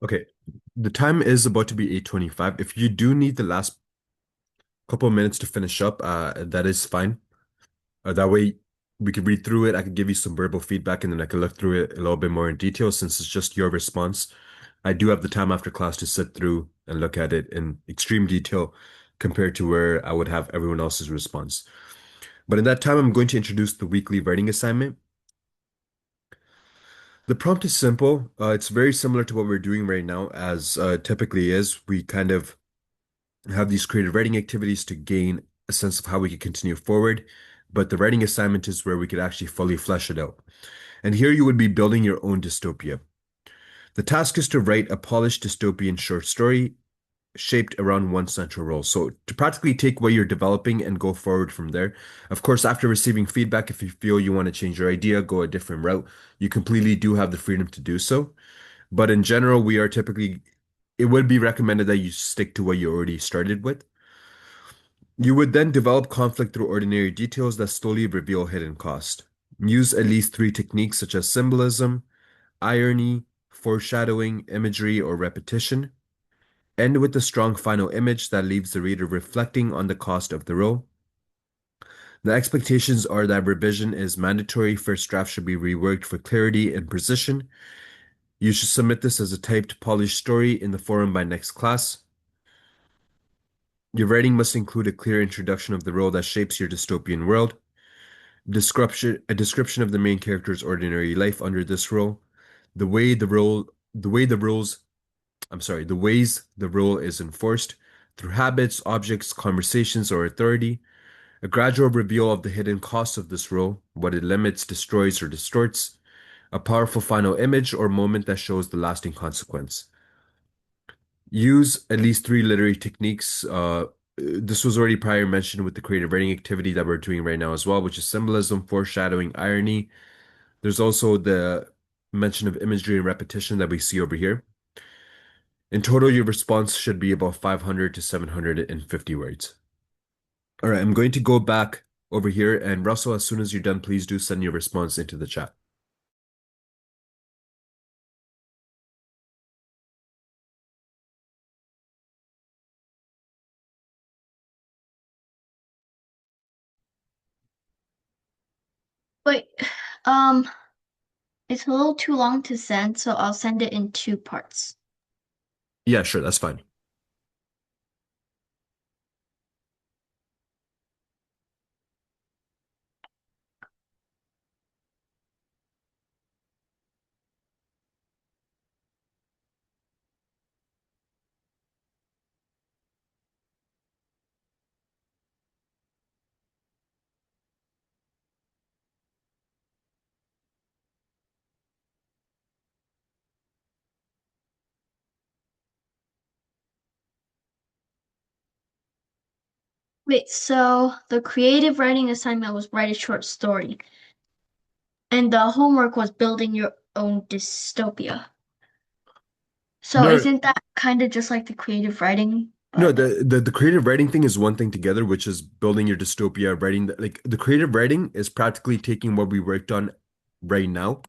Speaker 1: Okay, the time is about to be 8:25. If you do need the last couple of minutes to finish up, that is fine. That way we could read through it. I could give you some verbal feedback and then I could look through it a little bit more in detail since it's just your response. I do have the time after class to sit through and look at it in extreme detail compared to where I would have everyone else's response. But in that time, I'm going to introduce the weekly writing assignment. The prompt is simple. It's very similar to what we're doing right now, as typically is. We kind of have these creative writing activities to gain a sense of how we can continue forward. But the writing assignment is where we could actually fully flesh it out. And here you would be building your own dystopia. The task is to write a polished dystopian short story shaped around one central role. So to practically take what you're developing and go forward from there. Of course, after receiving feedback, if you feel you want to change your idea, go a different route, you completely do have the freedom to do so. But in general, it would be recommended that you stick to what you already started with. You would then develop conflict through ordinary details that slowly reveal hidden cost. Use at least three techniques such as symbolism, irony, foreshadowing, imagery, or repetition. End with a strong final image that leaves the reader reflecting on the cost of the role. The expectations are that revision is mandatory. First draft should be reworked for clarity and precision. You should submit this as a typed, polished story in the forum by next class. Your writing must include a clear introduction of the role that shapes your dystopian world. A description of the main character's ordinary life under this role. The way the role, the way the rules, the ways the role is enforced through habits, objects, conversations, or authority. A gradual reveal of the hidden costs of this role, what it limits, destroys, or distorts. A powerful final image or moment that shows the lasting consequence. Use at least three literary techniques. This was already prior mentioned with the creative writing activity that we're doing right now as well, which is symbolism, foreshadowing, irony. There's also the mention of imagery and repetition that we see over here. In total, your response should be about 500 to 750 words. All right, I'm going to go back over here, and Russell, as soon as you're done, please do send your response into the chat.
Speaker 2: Wait, um, it's a little too long to send, so I'll send it in two parts.
Speaker 1: Yeah, sure, that's fine.
Speaker 2: Wait, so the creative writing assignment was write a short story, and the homework was building your own dystopia. So
Speaker 1: No,
Speaker 2: isn't that kind of just like the creative writing?
Speaker 1: no,
Speaker 2: But
Speaker 1: the creative writing thing is one thing together, which is building your dystopia, writing like the creative writing is practically taking what we worked on right now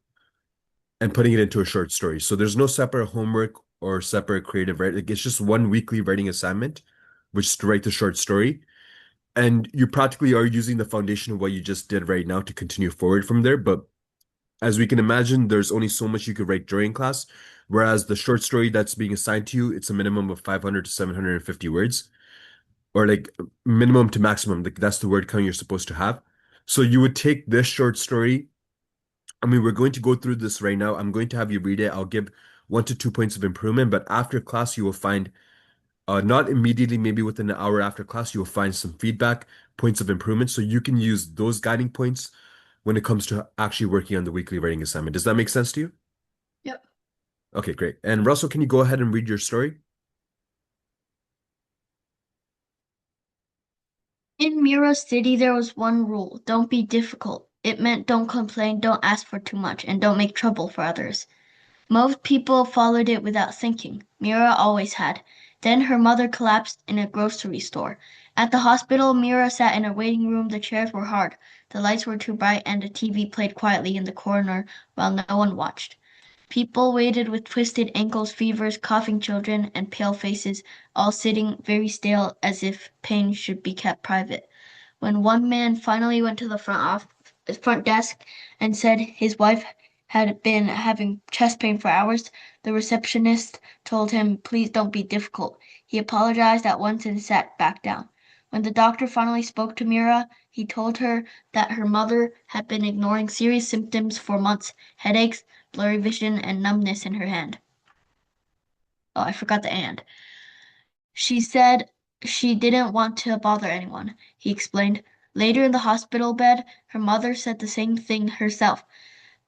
Speaker 1: and putting it into a short story. So there's no separate homework or separate creative writing. Like it's just one weekly writing assignment, which is to write the short story. And you practically are using the foundation of what you just did right now to continue forward from there. But as we can imagine, there's only so much you could write during class. Whereas the short story that's being assigned to you, it's a minimum of 500 to 750 words, or like minimum to maximum. Like that's the word count you're supposed to have. So you would take this short story. I mean, we're going to go through this right now. I'm going to have you read it. I'll give 1 to 2 points of improvement, but after class, you will find not immediately, maybe within an hour after class, you'll find some feedback, points of improvement. So you can use those guiding points when it comes to actually working on the weekly writing assignment. Does that make sense to you?
Speaker 2: yep.
Speaker 1: Okay, great. And Russell, can you go ahead and read your story?
Speaker 2: In Mira City, there was one rule: don't be difficult. It meant don't complain, don't ask for too much, and don't make trouble for others. Most people followed it without thinking. Mira always had. Then her mother collapsed in a grocery store. At the hospital, Mira sat in a waiting room. The chairs were hard, the lights were too bright, and the TV played quietly in the corner while no one watched. People waited with twisted ankles, fevers, coughing children, and pale faces, all sitting very still as if pain should be kept private. When one man finally went to the front desk and said his wife had been having chest pain for hours, the receptionist told him, "Please don't be difficult." He apologized at once and sat back down. When the doctor finally spoke to Mira, he told her that her mother had been ignoring serious symptoms for months: headaches, blurry vision, and numbness in her hand. Oh, I forgot the and. She said she didn't want to bother anyone, he explained. Later in the hospital bed, her mother said the same thing herself.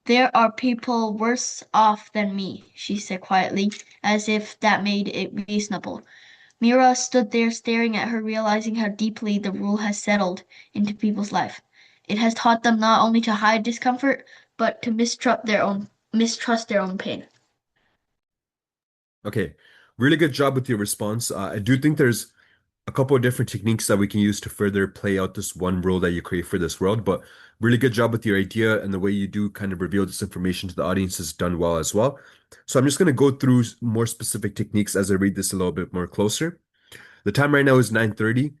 Speaker 2: "There are people worse off than me," she said quietly, as if that made it reasonable. Mira stood there staring at her, realizing how deeply the rule has settled into people's life. It has taught them not only to hide discomfort, but to mistrust their own pain.
Speaker 1: Okay, really good job with your response. I do think there's a couple of different techniques that we can use to further play out this one rule that you create for this world, but really good job with your idea, and the way you do kind of reveal this information to the audience is done well as well. So I'm just going to go through more specific techniques as I read this a little bit more closer. The time right now is 9:30.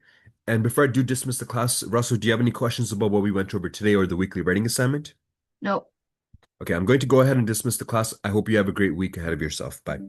Speaker 1: And before I do dismiss the class, Russell, do you have any questions about what we went over today or the weekly writing assignment?
Speaker 2: No.
Speaker 1: Okay, I'm going to go ahead and dismiss the class. I hope you have a great week ahead of yourself. Bye.